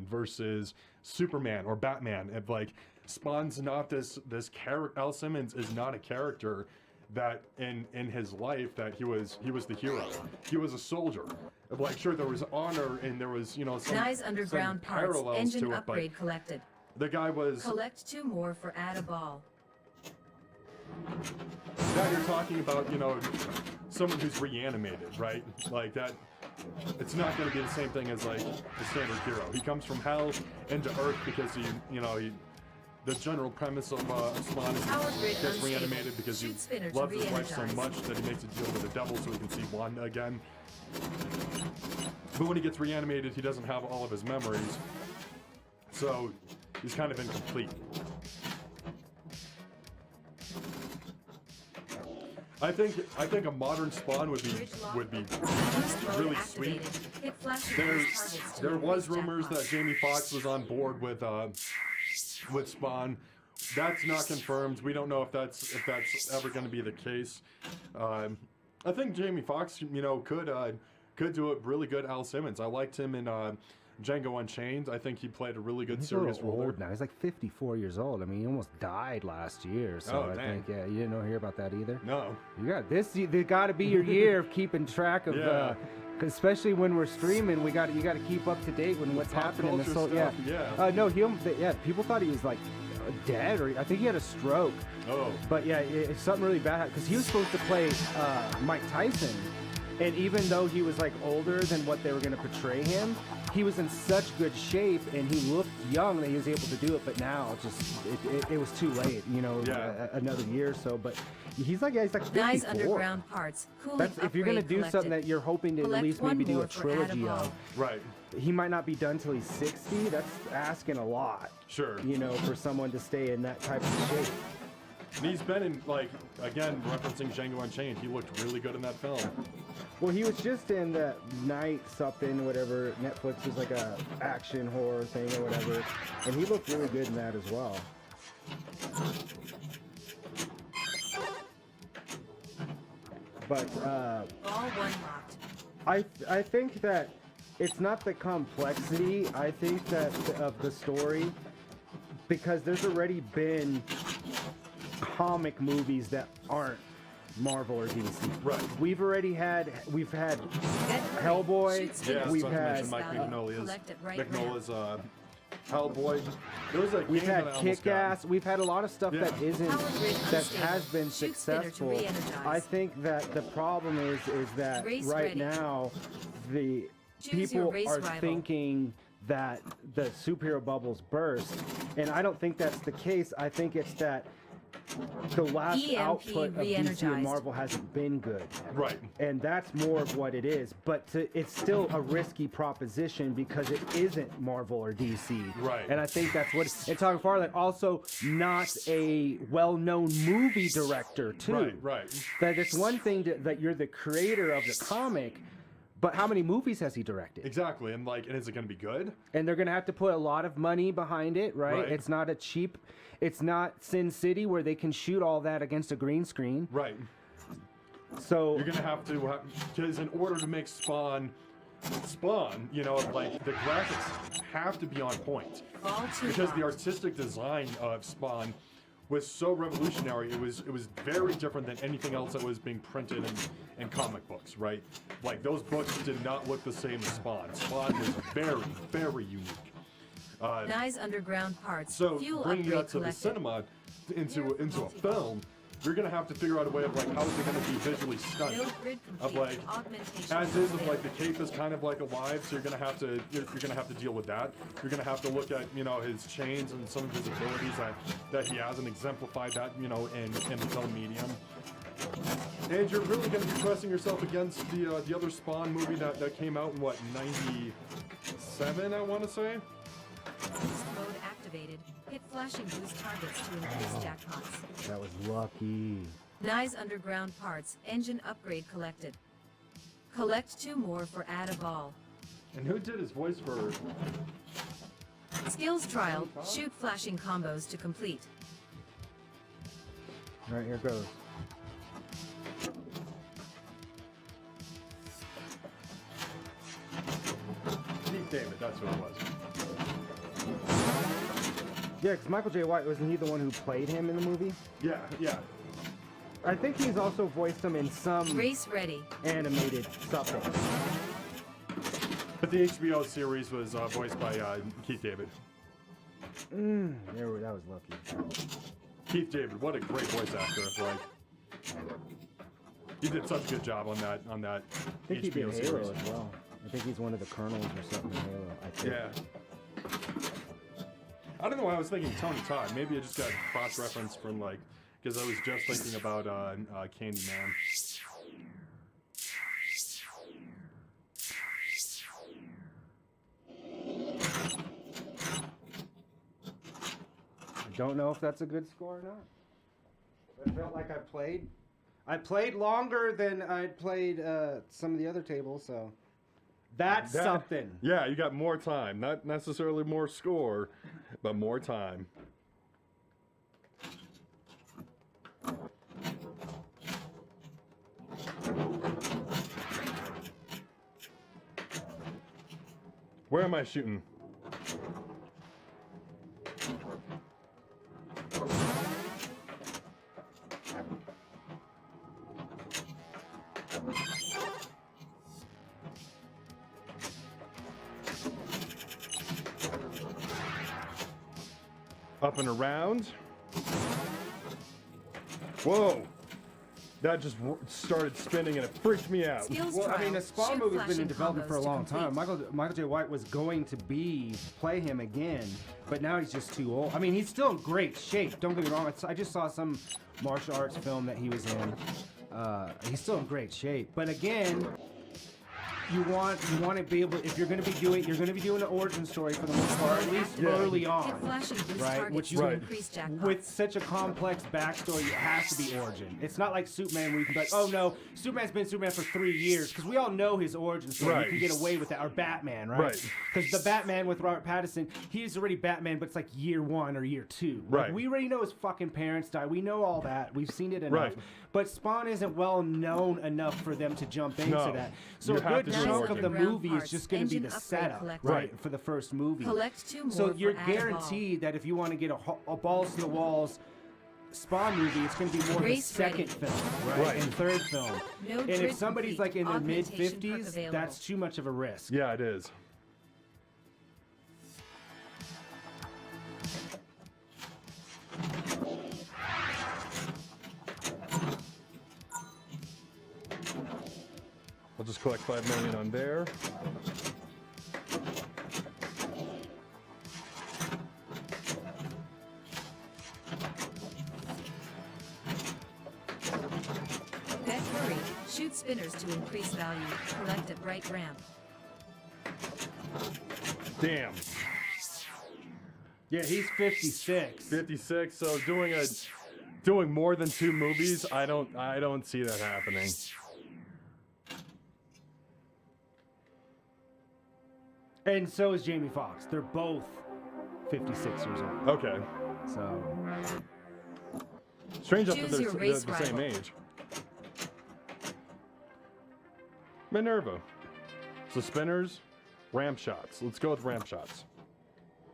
versus Superman or Batman. And like Spawn's not this character. Al Simmons is not a character that in his life that he was the hero. He was a soldier. Like sure there was honor and there was some Nice underground some parts. parallels Engine to it, upgrade but collected. the guy was. Collect 2 more for add a ball. That you're talking about, someone who's reanimated, right? Like that, it's not going to be the same thing as like the standard hero. He comes from hell into Earth because the general premise of Spawn is he gets reanimated because he loves his wife so much that he makes a deal with the devil so he can see Wanda again. But when he gets reanimated, he doesn't have all of his memories, so he's kind of incomplete. I think a modern Spawn would be really sweet. There was rumors that Jamie Foxx was on board with Spawn. That's not confirmed. We don't know if that's ever going to be the case. I think Jamie Foxx, could do a really good Al Simmons. I liked him in Django Unchained. I think he played a really good serious role. Old now. He's like 54 years old. I mean, he almost died last year. So think, you didn't hear about that either. No. You got this. There got to be your year of keeping track of. Yeah. Cause especially when we're streaming, you got to keep up to date with what's happening. No, people thought he was like dead, or I think he had a stroke. Oh. But yeah, it's something really bad because he was supposed to play Mike Tyson. And even though he was like older than what they were going to portray him, he was in such good shape and he looked young that he was able to do it. But now, it was too late. Another year or so. But he's like 54. Nice underground parts. That's if you're going to do something that you're hoping to at least maybe do a trilogy of. Right. He might not be done till he's 60. That's asking a lot. Sure. For someone to stay in that type of shape. And he's been in, again, referencing Django Unchained, he looked really good in that film. Well, he was just in that Night something, whatever. Netflix is like a action horror thing or whatever. And he looked really good in that as well. But, all one locked. I think that it's not the complexity. I think that of the story, because there's already been comic movies that aren't Marvel or DC. Right. We've had Hellboy. We've had Mike Mignola's Hellboy. We've had Kick-Ass. We've had a lot of stuff that has been successful. I think that the problem is that right now the people are thinking that the superhero bubbles burst, and I don't think that's the case. I think it's that the last output of DC and Marvel hasn't been good. Right. And that's more of what it is. But it's still a risky proposition because it isn't Marvel or DC. Right. And I think that's what... And talking farther, also not a well-known movie director, too. Right. That it's one thing that you're the creator of the comic, but how many movies has he directed? Exactly. And is it going to be good? And they're going to have to put a lot of money behind it, right? It's not a cheap... It's not Sin City where they can shoot all that against a green screen. Right. So... You're going to have to... Because in order to make Spawn, the graphics have to be on point. Because the artistic design of Spawn was so revolutionary. It was very different than anything else that was being printed in comic books, right? Like, those books did not look the same as Spawn. Spawn was very, very unique. Nice underground parts. So bringing that to the cinema, into a film, you're gonna have to figure out a way of how is it gonna be visually stunning? Of as is of the cape is kind of alive, so you're gonna have to deal with that. You're gonna have to look at his chains and some of his abilities that he has and exemplify that in the film medium. And you're really gonna be pressing yourself against the other Spawn movie that came out in '97, I want to say. Mode activated. Hit flashing boost targets to increase jackpots. That was lucky. Nice underground parts. Engine upgrade collected. Collect 2 more for add a ball. And who did his voice for... Skills trial. Shoot flashing combos to complete. Alright, here goes. David, that's what it was. Yeah, because Michael J. White, wasn't he the one who played him in the movie? Yeah, yeah. I think he's also voiced him in some Race ready. animated something. But the HBO series was voiced by Keith David. That was lucky. Keith David, what a great voice actor! Like, he did such a good job on that I think he HBO did Halo series. as well. I think he's one of the colonels or something in Halo. I think. Yeah. I don't know why I was thinking Tony Todd. Maybe I just got cross-reference from like, because I was just thinking about Candyman. I don't know if that's a good score or not. I felt like I played longer than I'd played some of the other tables, so that's something. Yeah, you got more time. Not necessarily more score, but more time. Where am I shooting? Up and around. Whoa! That just started spinning and it freaked me out. Skills Well, I trial. mean, the Spawn Shoot movie's been flashing in development for a combos to long time. complete. Michael J. White was going to play him again, but now he's just too old. I mean, he's still in great shape. Don't get me wrong. I just saw some martial arts film that he was in. He's still in great shape, but again, you want to be able, if you're going to be doing an origin story for the most part, at least early Hit on. flashing boost Right, targets which you- to Right. increase jackpots. With such a complex backstory, it has to be origin. It's not like Superman where you can be like, oh no, Superman's been Superman for 3 years, because we all know his origin story. Right. You can get away with that. Or Batman, right? Right. Because the Batman with Robert Pattinson, he's already Batman, but it's like year 1 or year 2. Like, Right. we already know his fucking parents died. We know all that. We've seen it enough. Right. But Spawn isn't well known enough for them to jump into No. that. So You a have good to do chunk of the origin. movie is just going to be Engine the upgrade setup, collected. right, for the first movie. Collect 2 more So you're for add a ball. guaranteed that if you want to get a balls to the walls Spawn movie, it's going to be more the Race second ready. film, right? Right. And third film. No And if grid somebody's complete. like in their mid Augmentation perk 50s, available. that's too much of a risk. Yeah, it is. I'll just collect 5 million on there. Bet hurry. Shoot spinners to increase value. Collect at right ramp. Damn. Yeah, he's 56. 56. So doing more than 2 movies, I don't see that happening. And so is Jamie Foxx. They're both 56 years old. Okay. So Strange enough Choose that your they're race the same rival. age. Minerva. So spinners, ramp shots. Let's go with ramp shots.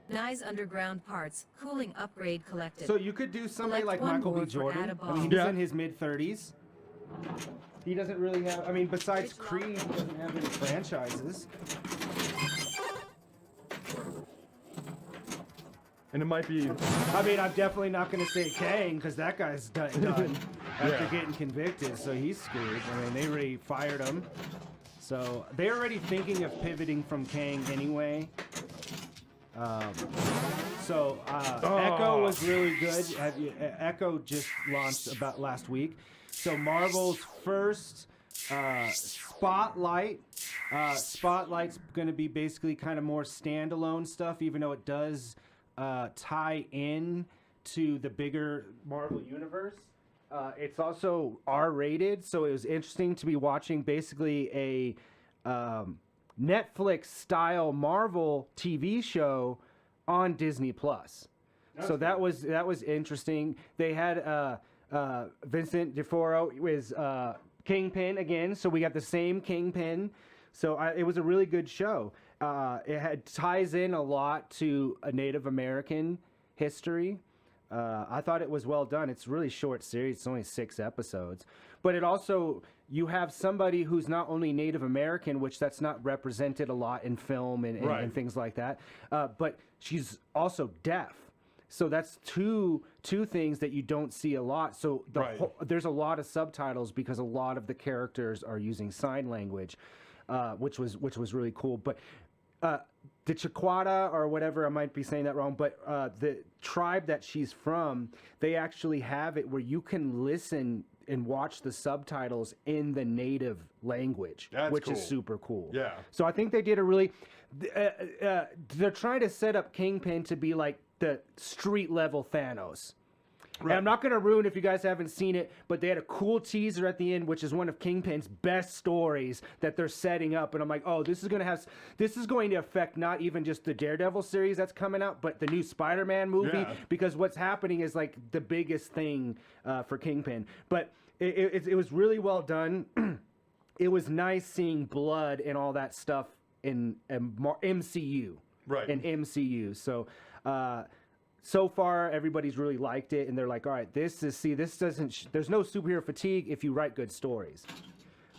Nice underground parts. Cooling upgrade collected. So you could do somebody Collect like one Michael B. more for Jordan. add a I mean, he's ball. Yeah. in his mid-30s. He doesn't really have, I mean, besides Creed, he doesn't have any franchises. And it might be I mean, I'm definitely not going to say Kang, because that guy's done after Yeah. getting convicted, so he's screwed. I mean, they already fired him. So they're already thinking of pivoting from Kang anyway. Echo was really good. Echo just launched about last week. So Marvel's first Spotlight. Spotlight's going to be basically kind of more standalone stuff, even though it does tie in to the bigger Marvel universe. It's also R-rated, so it was interesting to be watching basically a Netflix-style Marvel TV show on Disney Plus. So that was interesting. They had Vincent D'Onofrio was Kingpin again, so we got the same Kingpin. So it was a really good show. It ties in a lot to a Native American history. I thought it was well done. It's a really short series. It's only 6 episodes. But it also, you have somebody who's not only Native American, which that's not represented a lot in film and things like that, but she's also deaf. So that's two things that you don't see a lot. So there's a lot of subtitles because a lot of the characters are using sign language, which was really cool. But the Chiquata or whatever, I might be saying that wrong, but the tribe that she's from, they actually have it where you can listen and watch the subtitles in the native language, which is super cool. Yeah. So I think they did a really. They're trying to set up Kingpin to be like the street level Thanos. Right. And I'm not going to ruin if you guys haven't seen it, but they had a cool teaser at the end, which is one of Kingpin's best stories that they're setting up. And I'm like, oh, this is going to affect not even just the Daredevil series that's coming out, but the new Spider-Man movie. Yeah. Because what's happening is like the biggest thing for Kingpin. But it was really well done. It was nice seeing blood and all that stuff in MCU. Right. In MCU. So far, everybody's really liked it, and they're like, all right, this doesn't, there's no superhero fatigue if you write good stories.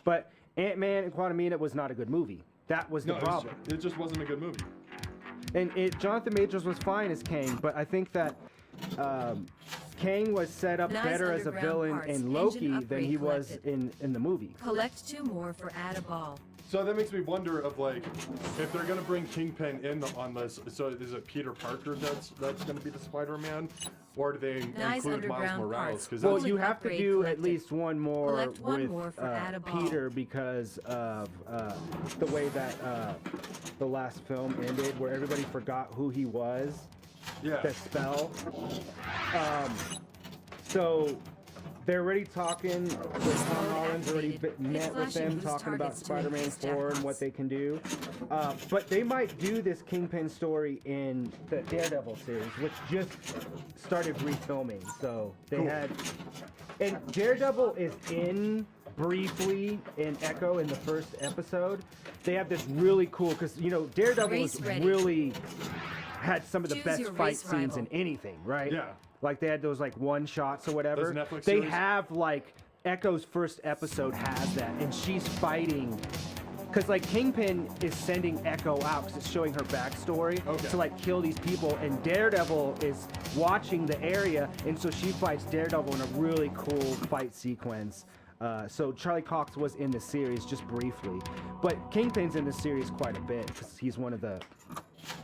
But Ant-Man and Quantumania was not a good movie. That was the problem. It just wasn't a good movie. And Jonathan Majors was fine as Kang, but I think that Kang was set up better as a villain in Loki than he was in the movie. Collect 2 more for add a ball. So that makes me wonder of like, if they're gonna bring Kingpin in on this, so is it Peter Parker that's gonna be the Spider-Man, or do they include Miles Morales? Well, you have to do at least one more with Peter because of the way that the last film ended, where everybody forgot who he was. Yeah. The spell. So they're already talking with Tom Holland's already met with them, talking about Spider-Man 4 and what they can do. But they might do this Kingpin story in the Daredevil series, which just started refilming. So they had... And Daredevil is in briefly in Echo in the first episode. They have this really cool... Because, you know, Daredevil is really... had some of the best fight scenes in anything, right? Yeah. Like they had those like one shots or whatever. They have like Echo's first episode has that, and she's fighting because like Kingpin is sending Echo out because it's showing her backstory to like kill these people, and Daredevil is watching the area, and so she fights Daredevil in a really cool fight sequence. So Charlie Cox was in the series just briefly, but Kingpin's in the series quite a bit because he's one of the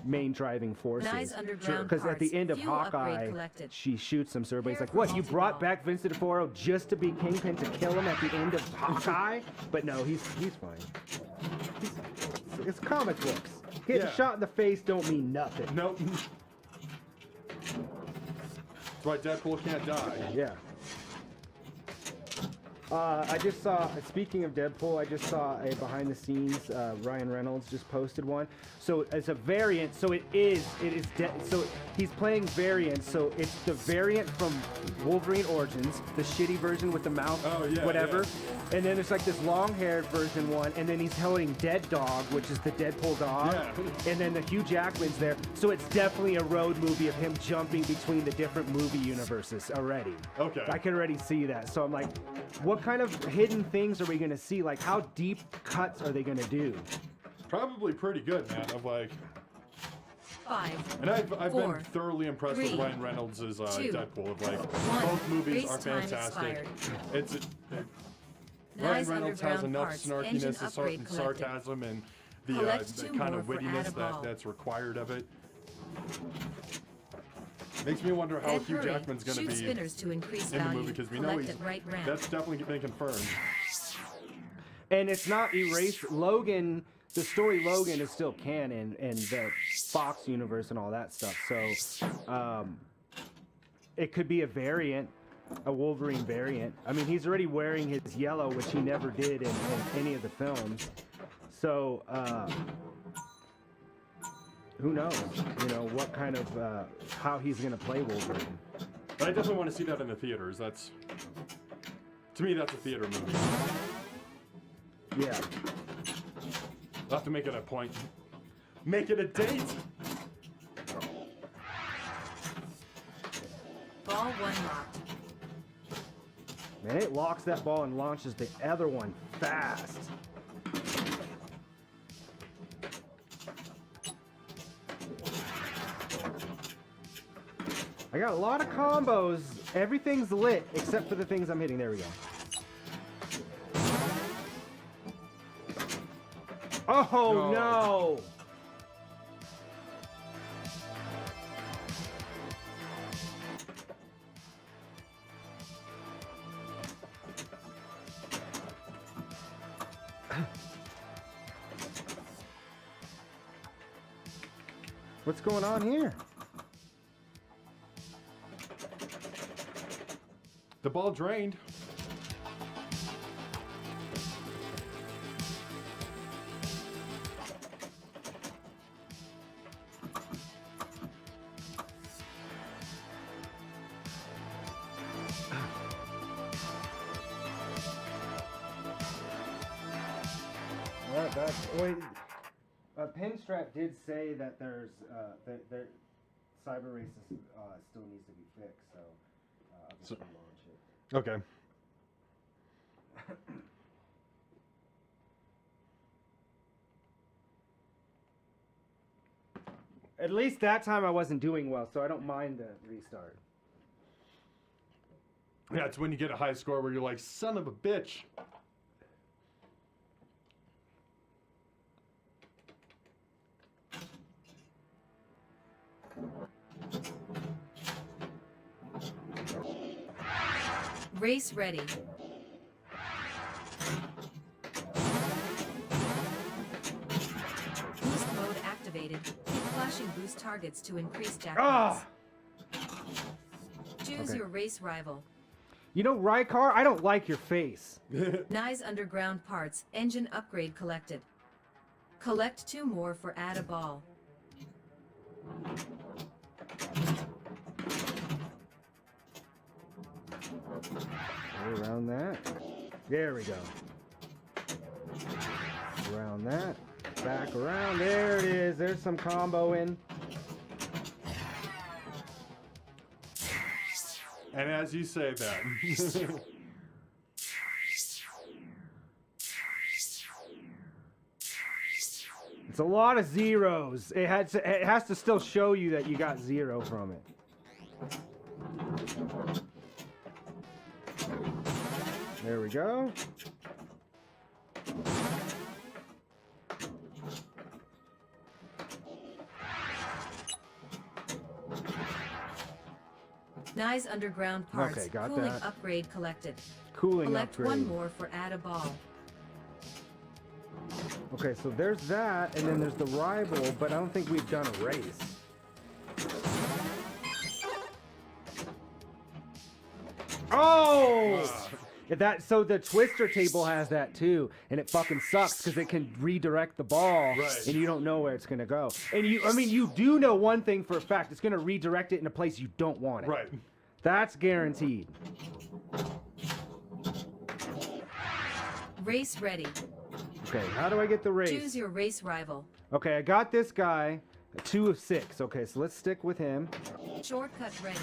main driving forces. Because at the end of Hawkeye, she shoots him, so everybody's like, what, you brought back Vincent D'Onofrio just to be Kingpin to kill him at the end of Hawkeye? But no, he's fine. It's comic books. Getting shot in the face don't mean nothing. Nope. That's why Deadpool can't die. Yeah. I just saw, speaking of Deadpool, I just saw a behind the scenes, Ryan Reynolds just posted one. So it's a variant, so so he's playing variants, so it's the variant from Wolverine Origins, the shitty version with the mouth, whatever. Yeah. And then there's like this long-haired version one, and then he's holding Dead Dog, which is the Deadpool dog. Yeah. And then the Hugh Jackman's there. So it's definitely a road movie of him jumping between the different movie universes already. Okay. I can already see that. So I'm like, what kind of hidden things are we going to see? Like, how deep cuts are they going to do? Probably pretty good, man. Of like 5. And I've been thoroughly impressed with Ryan Reynolds' Deadpool. Of like both movies are fantastic. Ryan Reynolds has enough snarkiness and sarcasm and the kind of wittiness that's required of it. Makes me wonder how Hugh Jackman's going to be in the movie, because we know that's definitely been confirmed. And it's not erased. Logan, the story Logan is still canon in the Fox universe and all that stuff. So it could be a variant, a Wolverine variant. I mean, he's already wearing his yellow, which he never did in any of the films. So who knows? You know, what kind of, how he's going to play Wolverine. But I definitely want to see that in the theaters. To me, that's a theater movie. Yeah. I'll have to make it a point. Make it a date! Ball 1 locked. Man, it locks that ball and launches the other one fast. I got a lot of combos. Everything's lit except for the things I'm hitting. There we go. Oh, no. What's going on here? The ball drained. Wait, Pinstrap did say that there's that Cyberrace still needs to be fixed, so I'll just launch it. Okay. At least that time I wasn't doing well, so I don't mind the restart. Yeah, it's when you get a high score where you're like, son of a bitch. Race ready. Boost mode activated. Keep flashing boost targets to increase jackpots. Choose your race rival. You know, Rykar, I don't like your face. Nice underground parts. Engine upgrade collected. Collect 2 more for add a ball. Around that. There we go. Around that. Back around. There it is. There's some combo in. And as you say that. It's a lot of zeros. It has to still show you that you got 0 from it. There we go. Nice underground parts. Okay, got Cooling that. upgrade collected. Cooling Collect upgrade. 1 more for add a ball. Okay, so there's that, and then there's the rival, but I don't think we've done a race. Oh! So the twister table has that too, and it fucking sucks because it can redirect the ball, Right. and you don't know where it's gonna go. And you do know one thing for a fact: it's gonna redirect it in a place you don't want it. Right. That's guaranteed. Race ready. Okay, how do I get the race? Choose your race rival. Okay, I got this guy, 2 of 6. Okay, so let's stick with him. Shortcut ready.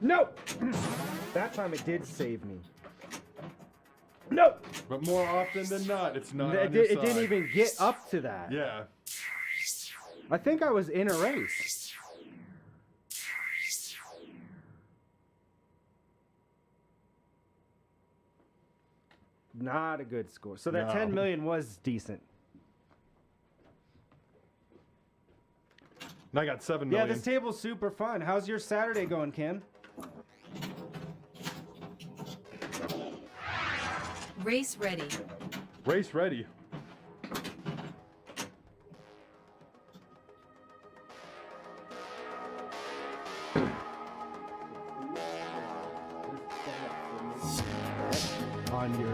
No! That time it did save me. No! But more often than not, it's not on It your didn't side. even get up to that. Yeah. I think I was in a race. Not a good score. So that No. 10 million was decent. And I got 7 million. Yeah, this table's super fun. How's your Saturday going, Kim? Race ready. Race ready. On your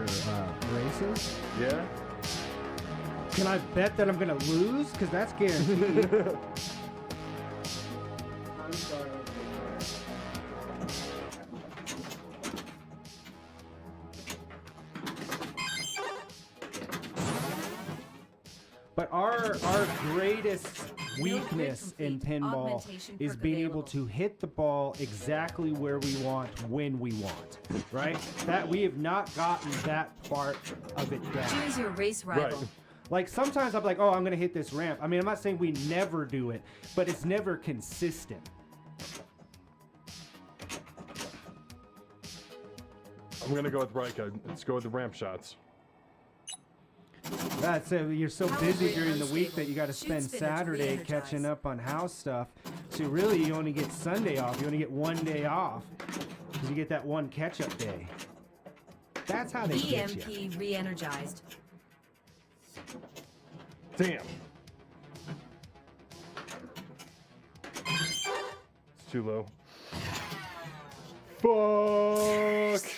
races? Yeah. Can I bet that I'm gonna lose? Because that's guaranteed. I'm sorry. But our greatest weakness in pinball is being able to hit the ball exactly where we want, when we want, right? That we have not gotten that part of it down. Choose your race rival. Right. Like sometimes I'm like, oh, I'm gonna hit this ramp. I mean, I'm not saying we never do it, but it's never consistent. I'm gonna go with Rika. Let's go with the ramp shots. That's it. You're so busy during the week that you got to spend Saturday catching up on house stuff. So really, you only get Sunday off. You only get one day off because you get that one catch-up day. That's how they get you. EMP re-energized. Damn. It's too low. Fuck.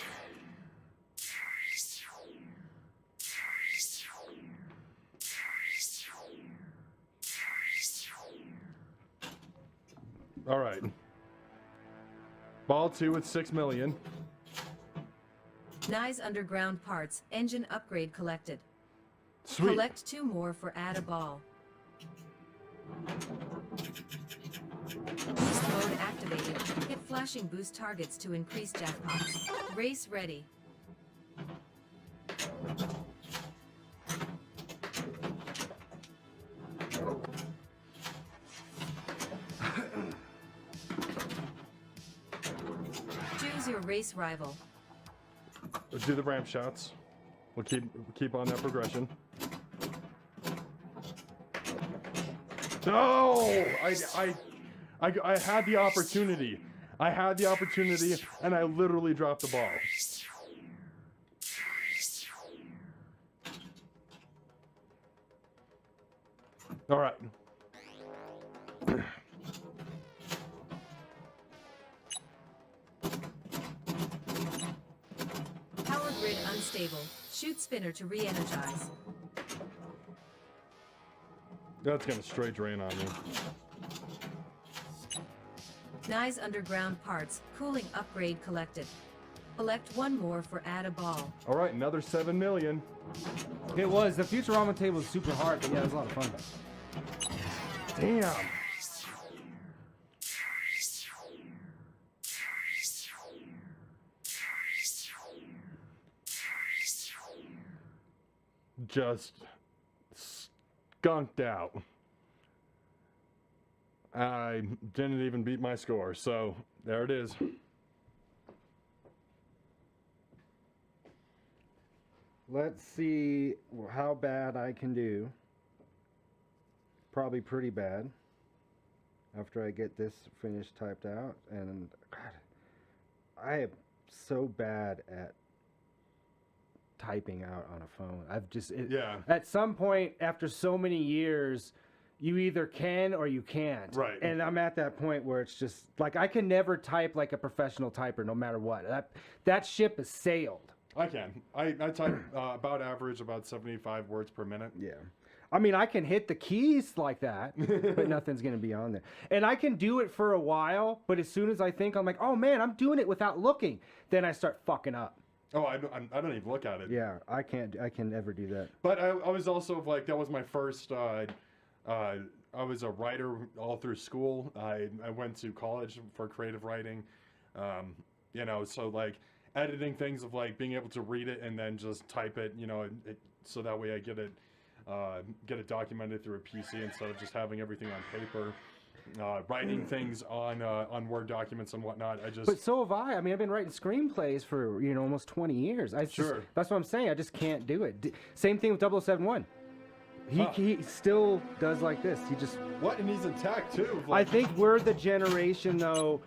All right. Ball 2 with 6 million. Nice underground parts. Engine upgrade collected. Sweet. Collect 2 more for add a ball. Boost mode activated. Hit flashing boost targets to increase jackpots. Race ready. Choose your race rival. Let's do the ramp shots. We'll keep on that progression. No! I had the opportunity. I had the opportunity, and I literally dropped the ball. All right. Power grid unstable. Shoot spinner to re-energize. That's gonna straight drain on me. Nice underground parts. Cooling upgrade collected. Collect 1 more for add a ball. All right, another 7 million. It was. The Futurama table was super hard, but yeah, it was a lot of fun. Damn. Just skunked out. I didn't even beat my score, so there it is. Let's see how bad I can do. Probably pretty bad after I get this finished typed out. And God, I am so bad at typing out on a phone. I've just Yeah. At some point after so many years, you either can or you can't. Right. And I'm at that point where it's just like I can never type like a professional typer, no matter what. That ship has sailed. I can. I type about average about 75 words per minute. Yeah. I mean, I can hit the keys like that, but nothing's going to be on there. And I can do it for a while, but as soon as I think, I'm like, oh man, I'm doing it without looking. Then I start fucking up. Oh, I don't even look at it. Yeah, I can never do that. But I was also like, that was my first, I was a writer all through school. I went to college for creative writing, you know, so like editing things of like being able to read it and then just type it, you know, so that way I get it documented through a PC instead of just having everything on paper. Writing things on Word documents and whatnot. But so have I. I mean, I've been writing screenplays for almost 20 years. Sure. That's what I'm saying. I just can't do it. Same thing with 0071. He still does like this. He just what? And he's in tech too. Like, I think we're the generation though.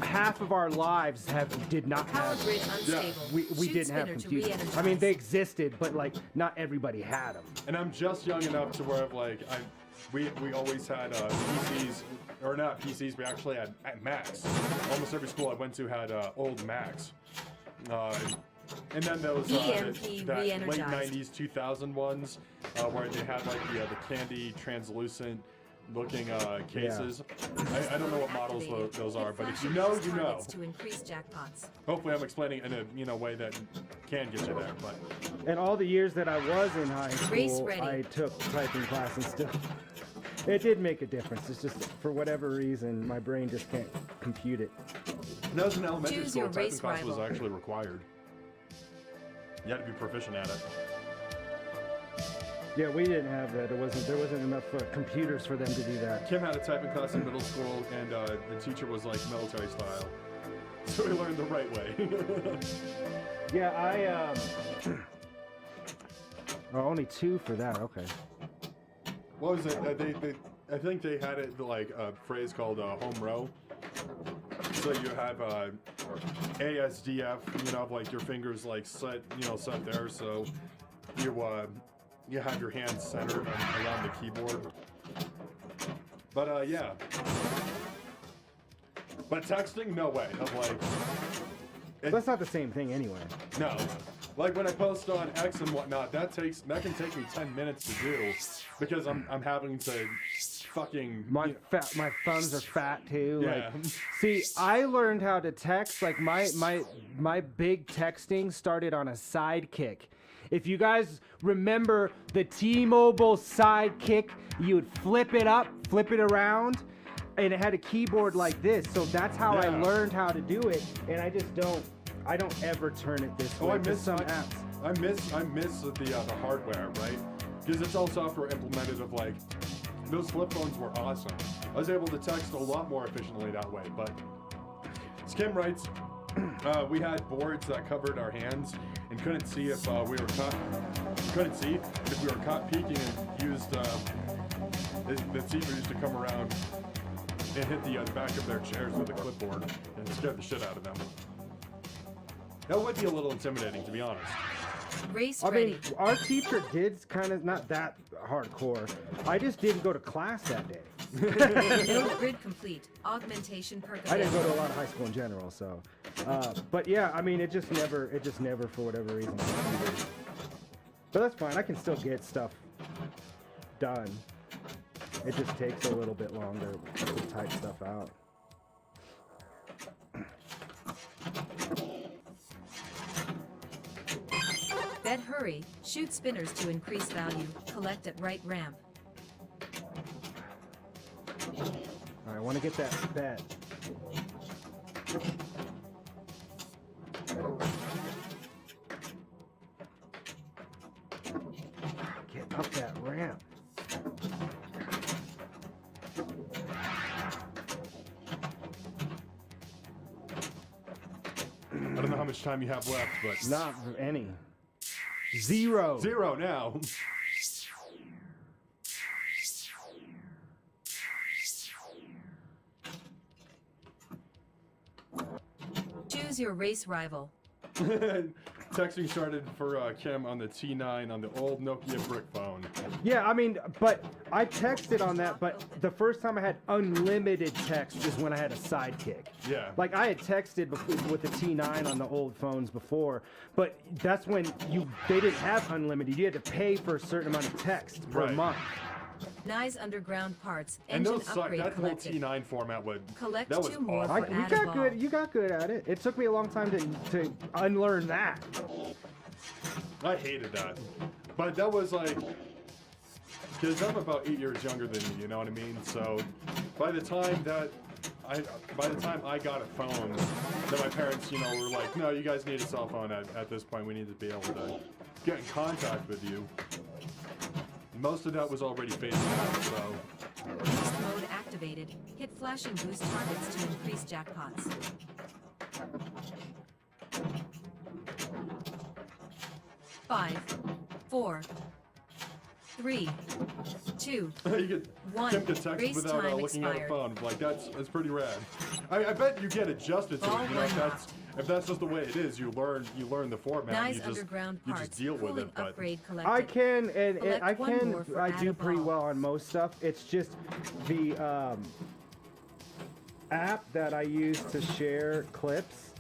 Half of our lives did not have. Power grid unstable. We didn't have computers. I mean, they existed, but like not everybody had them. And I'm just young enough to where like we always had PCs, or not PCs. We actually had Macs. Almost every school I went to had old Macs. And then those that late 90s, 2000 ones where they had like the candy translucent looking cases. I don't know what models those are, but if you Flashing know, boost you know. targets to increase jackpots. Hopefully, I'm explaining it in a way that can get you there. But And all the years that I was in high Race school, ready. I took typing class and still. It did make a difference. It's just for whatever reason, my brain just can't compute it. when I was in elementary Choose school, your typing race class was rival. actually required. You had to be proficient at it. Yeah, we didn't have that. There wasn't enough computers for them to do that. Kim had a typing class in middle school, and the teacher was like military style, so we learned the right way. Yeah, oh, only 2 for that. Okay. What was it? I think they had it like a phrase called home row. So you have ASDF, you know, like your fingers like set there, so you have your hands centered around the keyboard. But yeah. But texting, no way. I'm like, That's not the same thing anyway. no. Like when I post on X and whatnot, that can take me 10 minutes to do because I'm having to fucking My thumbs are fat too. Yeah. Like, see, I learned how to text. Like my big texting started on a Sidekick. If you guys remember the T-Mobile Sidekick, you would flip it up, flip it around, and it had a keyboard like this. So that's how I Yeah. learned how to do it. And I don't ever turn it this way. I to miss some apps. I miss the hardware, right? Because it's all software implemented of like those flip phones were awesome. I was able to text a lot more efficiently that way. But as Kim writes, we had boards that covered our hands and couldn't see if we were caught. Couldn't see if we were caught peeking and used the teacher used to come around and hit the back of their chairs with a clipboard and scared the shit out of them. That would be a little intimidating, to be honest. Race I ready. mean, our teacher did kind of not that hardcore. I just didn't go to class that day. Build grid complete. Augmentation perk I didn't go available. to a lot of high school in general, so. But yeah, I mean, it just never for whatever reason. But that's fine. I can still get stuff done. It just takes a little bit longer to type stuff out. Bed hurry. Shoot spinners to increase value. Collect at right ramp. All right, I want to get that bed. Get up that ramp. I don't know how much time you have left, but Not any. Zero. 0 now. Choose your race rival. Texting started for Kim on the T9 on the old Nokia brick phone. Yeah, I mean, but I texted on that, but the first time I had unlimited text is when I had a Sidekick. Yeah. Like I had texted with the T9 on the old phones before, but that's when they didn't have unlimited. You had to pay for a certain amount of text per Right. month. Nice underground parts. And Engine those suck. upgrade That whole collected. T9 format Collect that was 2 more awful. for You add a got ball. good. You got good at it. It took me a long time to unlearn that. I hated that. But that was like, because I'm about 8 years younger than you know what I mean? So by the time I got a phone, that my parents, were like, no, you guys need a cell phone at this point. We need to be able to get in contact with you. Most of that was already phased out, so. Beast mode activated. Hit flashing boost targets to increase jackpots. Five, 4, 3, 2, You could, 1. Kim could text Race without time looking at a expired. phone. Like, that's pretty rad. I bet you get adjusted to Ball it. If that's just the way it is, you learn the format. Nice and you underground just parts. deal with Cooling it. But upgrade collected. I can and Collect I one more for I add do a pretty ball. well on most stuff. It's just the app that I use to share clips.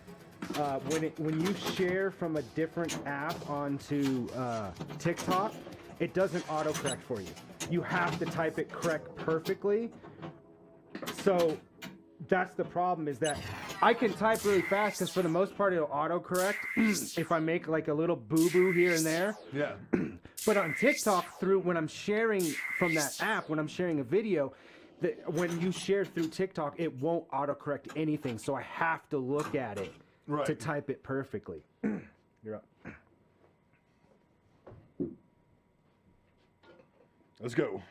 When you share from a different app onto TikTok, it doesn't autocorrect for you. You have to type it correct perfectly. So that's the problem, is that I can type really fast because for the most part it'll autocorrect if I make like a little boo-boo here and there. Yeah. But on TikTok, when I'm sharing from that app, when I'm sharing a video, when you share through TikTok, it won't autocorrect anything. So I have to look at it to type it perfectly. You're up. Let's go.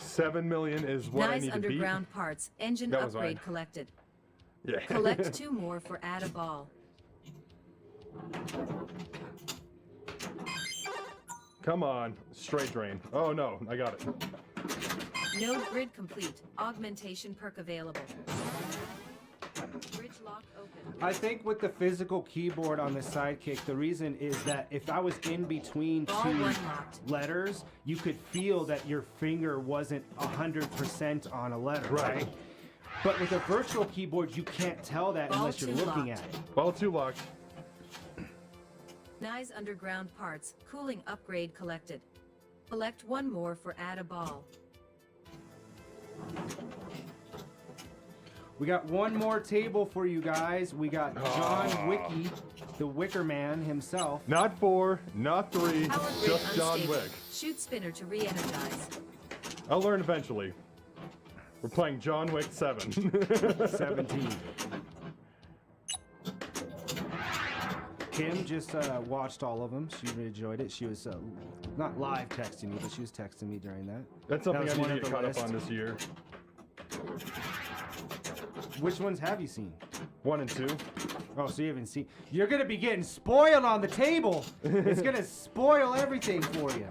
7 million is what I need to beat. underground parts. Engine upgrade collected. Yeah. Collect 2 more for add a ball. Come on, straight drain. Oh no, I got it. Node grid complete. Augmentation perk available. Bridge lock open. I think with the physical keyboard on the Sidekick, the reason is that if I was in between two letters, you could feel that your finger wasn't 100% on a letter, right? But with a virtual keyboard, you can't tell that unless you're looking at it. Ball 2 locked. Nice underground parts. Cooling upgrade collected. Collect 1 more for add a ball. We got one more table for you guys. We got John Wicky, the Wicker Man himself. Not 4, not 3, just John Wick. Shoot spinner to re-energize. I'll learn eventually. We're playing John Wick 7. 17. Kim just watched all of them. She really enjoyed it. She was not live texting me, but she was texting me during that. That's something I need to get caught up on this year. Which ones have you seen? 1 and 2. Oh, so you haven't seen. You're gonna be getting spoiled on the table. It's gonna spoil everything for you.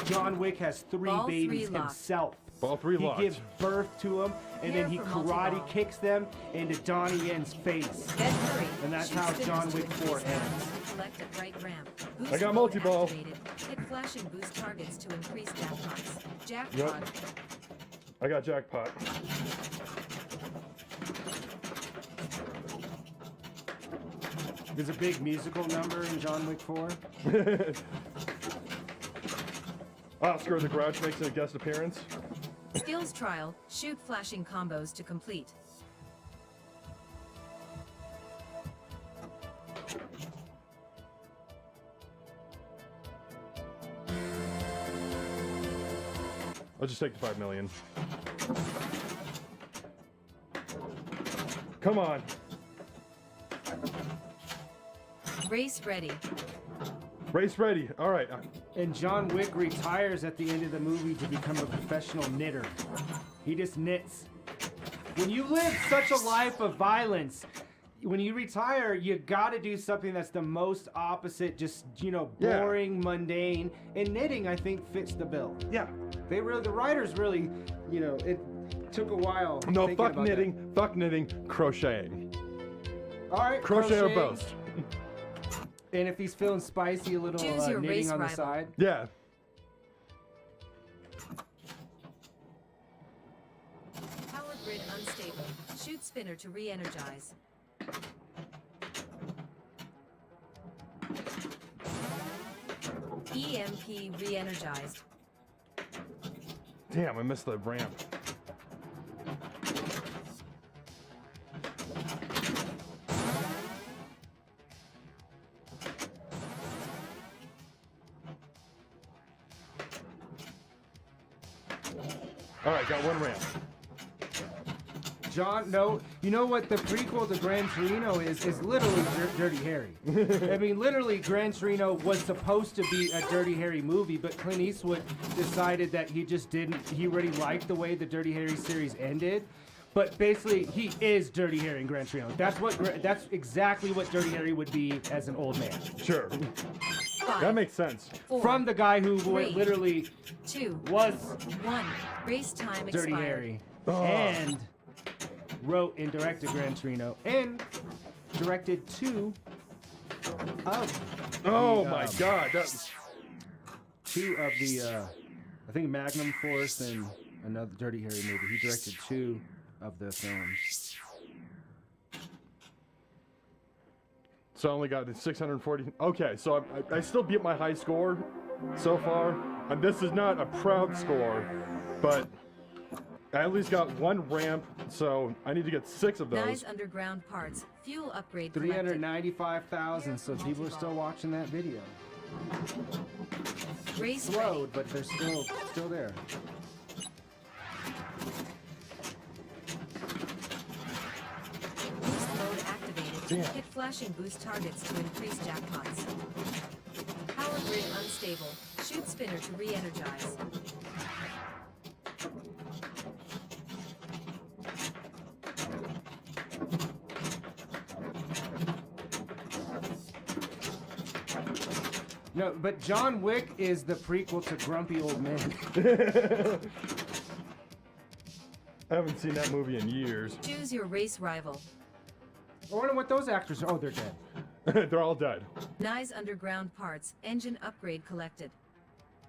John Wick has 3 babies himself. Ball 3 locked. He gives birth to them, and then he karate kicks them into Donnie Yen's face. And that's how John Wick 4 ends. I got multi-ball. Hit flashing boost targets to increase jackpots. Jackpot. Yep. I got jackpot. There's a big musical number in John Wick 4. Oscar the Grouch makes a guest appearance. Skills trial. Shoot flashing combos to complete. I'll just take the 5 million. Come on. Race ready. Race ready. All right. And John Wick retires at the end of the movie to become a professional knitter. He just knits. When you live such a life of violence, when you retire, you gotta do something that's the most opposite, just, you know, boring, mundane. And knitting, I think, fits the bill. Yeah. The writers really, you know, it took a while. No, fuck knitting, fuck knitting, crocheting. All right, crochet or both. And if he's feeling spicy, a little knitting on the side. Yeah. Power grid unstable. Shoot spinner to re-energize. EMP re-energized. Damn, I missed the ramp. All right, got 1 ramp. John, no, you know what the prequel to Gran Torino is literally Dirty Harry. I mean, literally, Gran Torino was supposed to be a Dirty Harry movie, but Clint Eastwood decided that he just didn't, he really liked the way the Dirty Harry series ended. But basically, he is Dirty Harry in Gran Torino. That's exactly what Dirty Harry would be as an old man. Sure. That makes sense. 4, From the guy who 3, literally 2, was 1. Race time Dirty expired. Harry. And wrote and directed Gran Torino and directed 2 of my god, that's 2 of the I think Magnum Force and another Dirty Harry movie. He directed 2 of the films. So I only got 640. Okay, so I still beat my high score so far. And this is not a proud score, but I at least got 1 ramp, so I need to get 6 of those. Nice underground parts. Fuel upgrade collected. 395,000, so people are still watching that video. Race slowed, but they're still there. Boost mode activated. Hit flashing boost targets to increase jackpots. Power grid unstable. Shoot spinner to re-energize. No, but John Wick is the prequel to Grumpy Old Men. I haven't seen that movie in years. Choose your race rival. I wonder what those actors are. Oh, they're dead. They're all dead. Nice underground parts. Engine upgrade collected.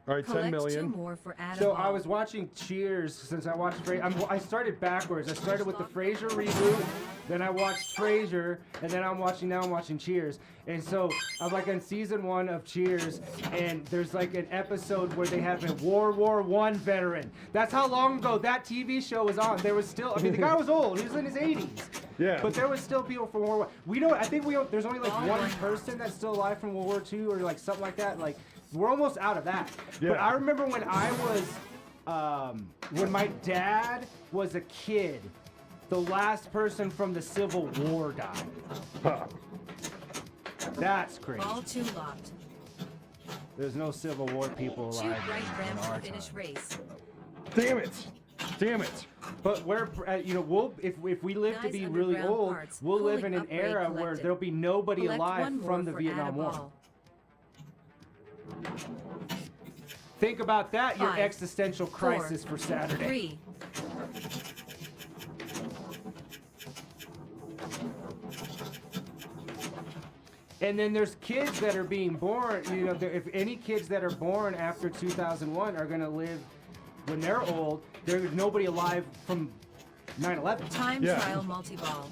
All right, 10 million. 2 more for Adam. So I was watching Cheers since I watched Frasier. I started backwards. I started with the Frasier reboot, then I watched Frasier, and then now I'm watching Cheers. And so I'm like on season 1 of Cheers, and there's like an episode where they have a World War I veteran. That's how long ago that TV show was on. There was still, I mean, the guy was old. He was in his 80s. Yeah. But there was still people from World War. We don't. I think there's only like one person that's still alive from World War II or like something like that. Like. We're almost out of that. Yeah. But I remember when I was, when my dad was a kid, the last person from the Civil War died. Huh. That's crazy. All 2 locked. There's no Civil War people Shoot alive right in ramp our to finish time. race. Damn it! Damn it! But we're, we'll if we live to be really old, we'll live in an era where there'll be nobody alive from the Vietnam War. Think about that, your existential crisis for Saturday. 3. And then there's kids that are being born, if any kids that are born after 2001 are going to live when they're old, there's nobody alive from 9/11. Time trial multi-ball.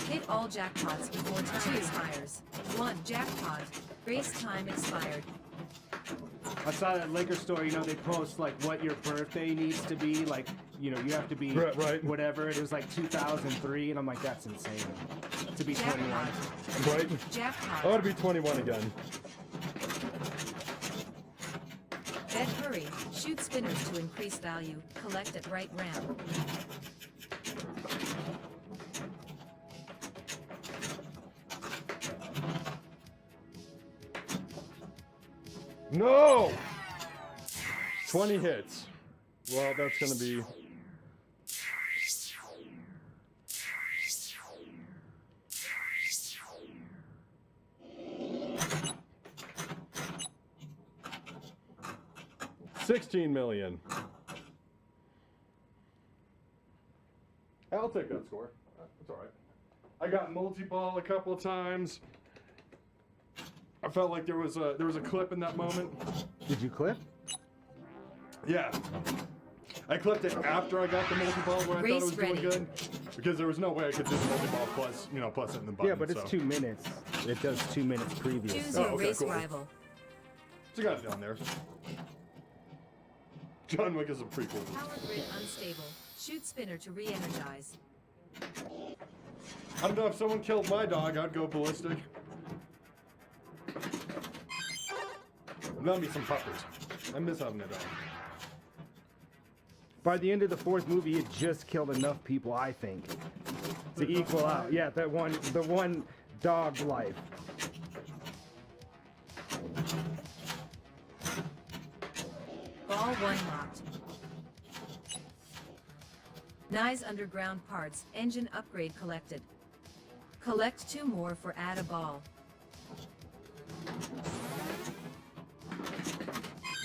Hit all jackpots before time expires. 1 jackpot. Race time expired. I saw that liquor store, they post like what your birthday needs to be, like, you have to be whatever. It was like 2003, and I'm like, that's insane. To be 21. Right? Jackpot. I ought to be 21 again. Bet hurry. Shoot spinners to increase value. Collect at right ramp. No! 20 hits. Well, that's gonna be... $16 million. I'll take that score. That's all right. I got multi-ball a couple of times. I felt like there was a clip in that moment. Did you clip? Yeah. I clipped it after I got the multi-ball when I thought it was doing good. Because there was no way I could do the multi-ball plus, plus hitting the button. Yeah, but it's 2 minutes. It does 2 minutes previous. Choose your race rival. So you got it down there. John Wick is a prequel. Power grid unstable. Shoot spinner to re-energize. I don't know, if someone killed my dog, I'd go ballistic. Love me some puppers. I miss having a dog. By the end of the 4th movie, it just killed enough people, I think, to equal out. Yeah, the one dog life. Ball 1 locked. Nice underground parts. Engine upgrade collected. Collect 2 more for add a ball.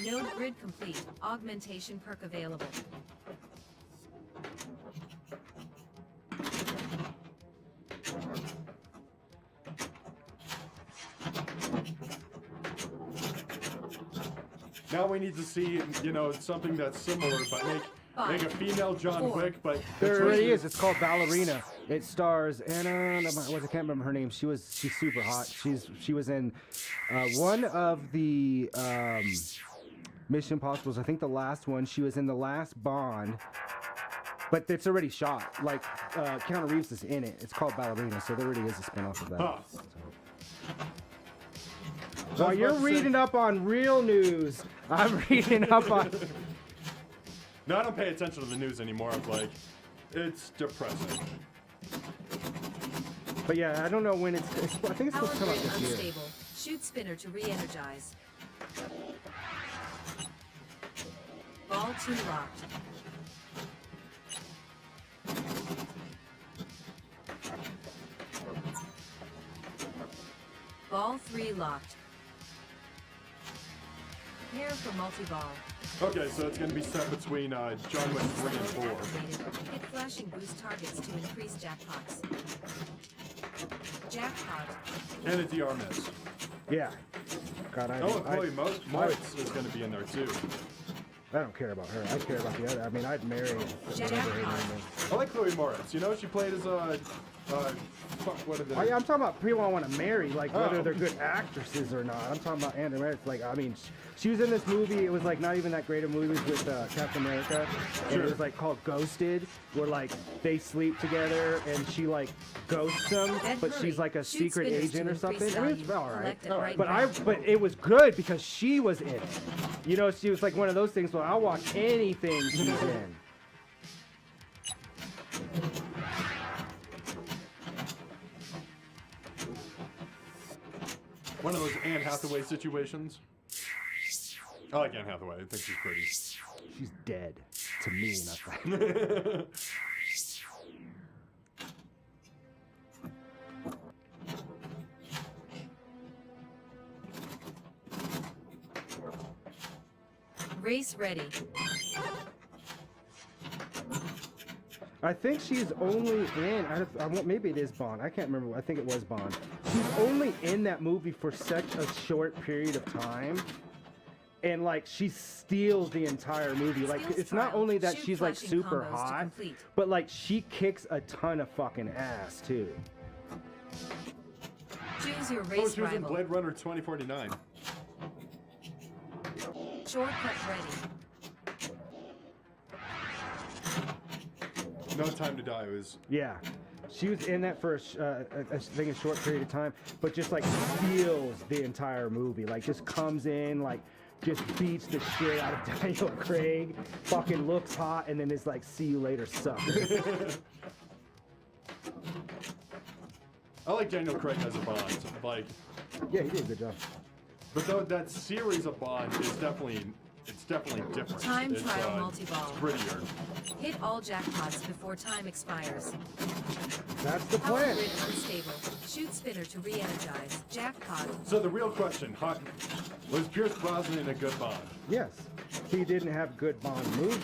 Node grid complete. Augmentation perk available. Now we need to see, something that's similar, but make a female John Wick, but there already is. It's called Ballerina. It stars Anna. I can't remember her name. She's super hot. She was in one of the Mission Impossibles. I think the last one. She was in the last Bond, but it's already shot. Like Keanu Reeves is in it. It's called Ballerina, so there already is a spinoff of that. Huh. So. While you're reading up on real news, I'm reading up on. No, I don't pay attention to the news anymore. I'm like, it's depressing. But yeah, I don't know when I think it's supposed to come out this year. Unstable. Shoot spinner to re-energize. Ball 2 locked. Ball 3 locked. Pair for multi-ball. Okay, so it's going to be set between John Wick 3 and 4. Hit flashing boost targets to increase jackpots. Jackpot. And a DR miss. Yeah. God, Chloe Moritz is going to be in there too. I don't care about her. I care about the other. I mean, I'd marry whatever her name is. I like Chloe Moritz. You know, she played as what are they? I'm talking about people I want to marry, like whether they're good actresses or not. I'm talking about Andrew Meredith. Like, I mean, she was in this movie. It was like not even that great of movies with Captain America. And it was like called Ghosted, where like they sleep together and she like ghosts them, but she's like a secret agent or something. I mean, it's all right. But it was good because she was in it. You know, she was like one of those things where I'll watch anything she's in. One of those Anne Hathaway situations. I like Anne Hathaway. I think she's pretty. She's dead to me, not Race ready. I think she's only in. Maybe it is Bond. I can't remember. I think it was Bond. She's only in that movie for such a short period of time, and like she steals the entire movie. Like it's not only that she's like super hot, but like she kicks a ton of fucking ass too. Choose your race she was in rival. Blade Runner 2049. Shortcut ready. No Time to Die was. Yeah, she was in that for I think a short period of time, but just like steals the entire movie. Like just comes in, like just beats the shit out of Daniel Craig, fucking looks hot, and then is like, "See you later, sucker." I like Daniel Craig as a Bond. Like. Yeah, he did a good job. But though that series of Bond is definitely different. Time trial multi-ball. Prettier. Hit all jackpots before time expires. That's the Power plan. grid unstable. Shoot spinner to re-energize. Jackpot. So the real question, was Pierce Brosnan a good Bond? Yes. He didn't have good Bond moves,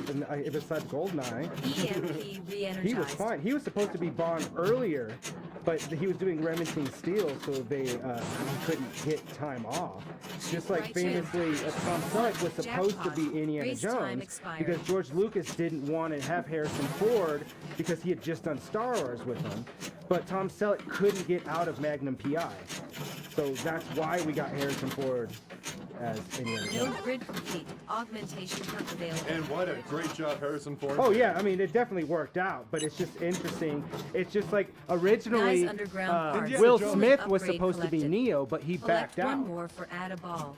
besides Goldeneye. EMP re-energized. He was fine. He was supposed to be Bond earlier, but he was doing Remington Steele, so he couldn't hit time off. Just like famously, Tom Selleck was supposed to be Indiana Jones because George Lucas didn't want to have Harrison Ford because he had just done Star Wars with him, but Tom Selleck couldn't get out of Magnum PI, so that's why we got Harrison Ford as Indiana Jones. No grid complete. Augmentation perk available. And what a great job Harrison Ford. Oh yeah, I mean it definitely worked out, but it's just interesting. It's just like originally Will Smith was supposed to be Neo, but he backed out. One more for add a ball.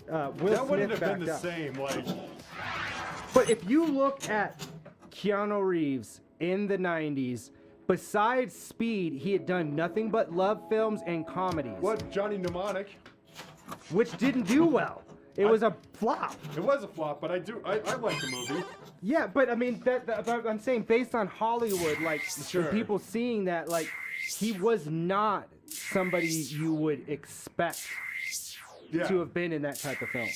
Will that wouldn't Smith have been the backed out. same. Like, but if you look at Keanu Reeves in the 90s, besides Speed, he had done nothing but love films and comedies. what Johnny Mnemonic? Which didn't do well. It was a flop. It was a flop, but I like the movie. Yeah, but I mean, but I'm saying based on Hollywood, like Sure. the people seeing that, like he was not somebody you would expect to have been in that type of film.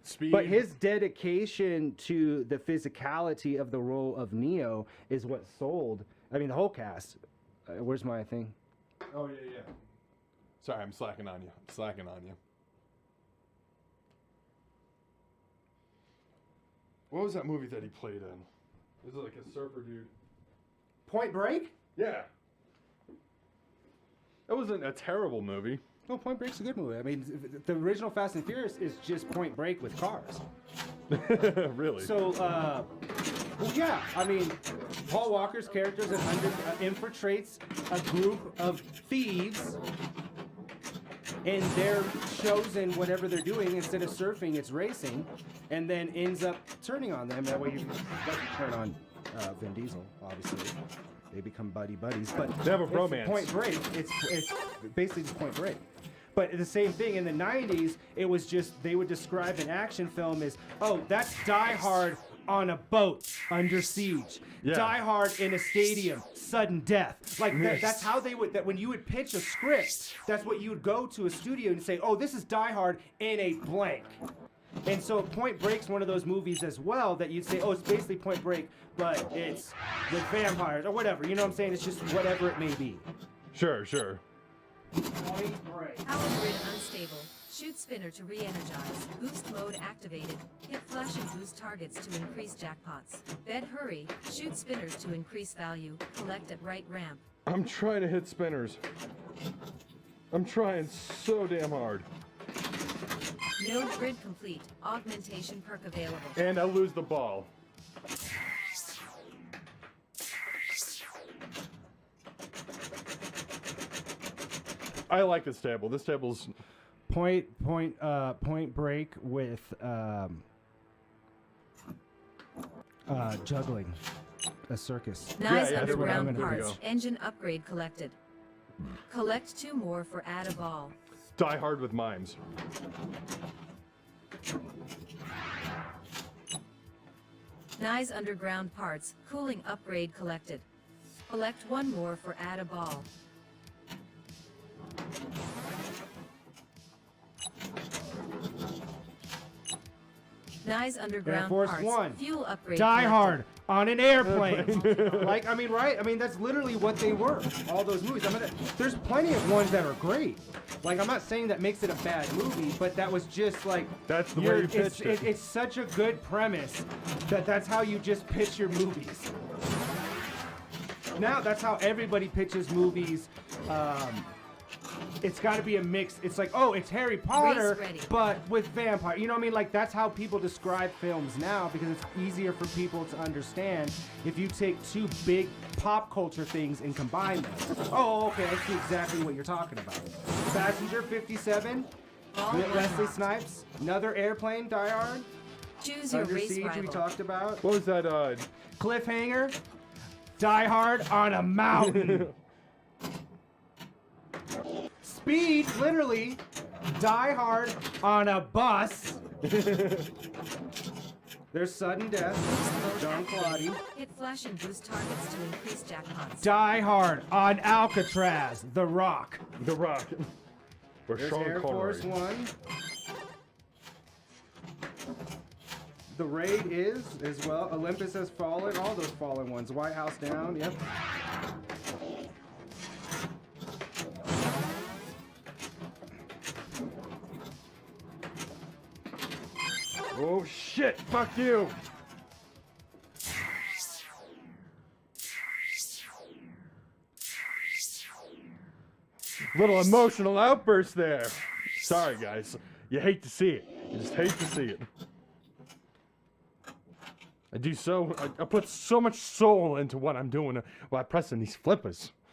Speed. But his dedication to the physicality of the role of Neo is what sold. I mean, the whole cast. Where's my thing? Oh yeah. Sorry, I'm slacking on you. What was that movie that he played in? This is like a surfer dude. Point Break? Yeah. It wasn't a terrible movie. No, Point Break's a good movie. I mean, the original Fast and Furious is just Point Break with cars. Really? So, well, yeah. I mean, Paul Walker's character infiltrates a group of thieves, and they're chosen whatever they're doing. Instead of surfing, it's racing, and then ends up turning on them. That way, you doesn't turn on Vin Diesel, obviously. They become buddies, but they have a bromance. Point Break. It's basically just Point Break. But the same thing in the 90s, it was just, they would describe an action film as, oh, that's Die Hard on a boat under siege. Yeah. Die Hard in a stadium, sudden death. Like, that's how they would, that when you would pitch a script, that's what you would go to a studio and say, oh, this is Die Hard in a blank. And so Point Break's one of those movies as well that you'd say, oh, it's basically Point Break, but it's with vampires or whatever. You know what I'm saying? It's just whatever it may be. Sure, sure. Point Break. Power grid unstable. Shoot spinner to re-energize. Boost mode activated. Hit flash and boost targets to increase jackpots. Bed hurry. Shoot spinners to increase value. Collect at right ramp. I'm trying to hit spinners. I'm trying so damn hard. Node grid complete. Augmentation perk available. And I lose the ball. I like this table. This table's Point Break with juggling, a circus. Nice yeah, underground there we parts. go. Engine upgrade collected. Collect 2 more for add a ball. Die Hard with mimes. Nice underground parts. Cooling upgrade collected. Collect 1 more for add a ball. Nice underground Air Force parts. One. Fuel upgrade Die collected. Hard on an airplane. Like, I mean, right? I mean, that's literally what they were. All those movies. I mean, there's plenty of ones that are great. Like, I'm not saying that makes it a bad movie, but that was just like, That's the way you pitched it. It's such a good premise that that's how you just pitch your movies. Now that's how everybody pitches movies. It's got to be a mix. It's like, oh, it's Harry Potter, Race ready. but with vampire. You know what I mean? Like, that's how people describe films now, because it's easier for people to understand if you take 2 big pop culture things and combine them. Oh, okay, I see exactly what you're talking about. Passenger 57, Wesley Snipes, another airplane, Die Hard. Choose your Under race Siege rival. we talked about. What was that? Cliffhanger, Die Hard on a mountain. Speed, literally, Die Hard on a bus. There's sudden death, John Claude. Hit flash and boost targets to increase jackpots. Die Hard on Alcatraz, The Rock. The Rock. Or There's Sean Air Connery. Force One. The Raid is, as well. Olympus Has Fallen, all those fallen ones. White House Down, yep. Oh shit! Fuck you! Little emotional outburst there. Sorry, guys. You hate to see it. You just hate to see it. I put so much soul into what I'm doing by pressing these flippers.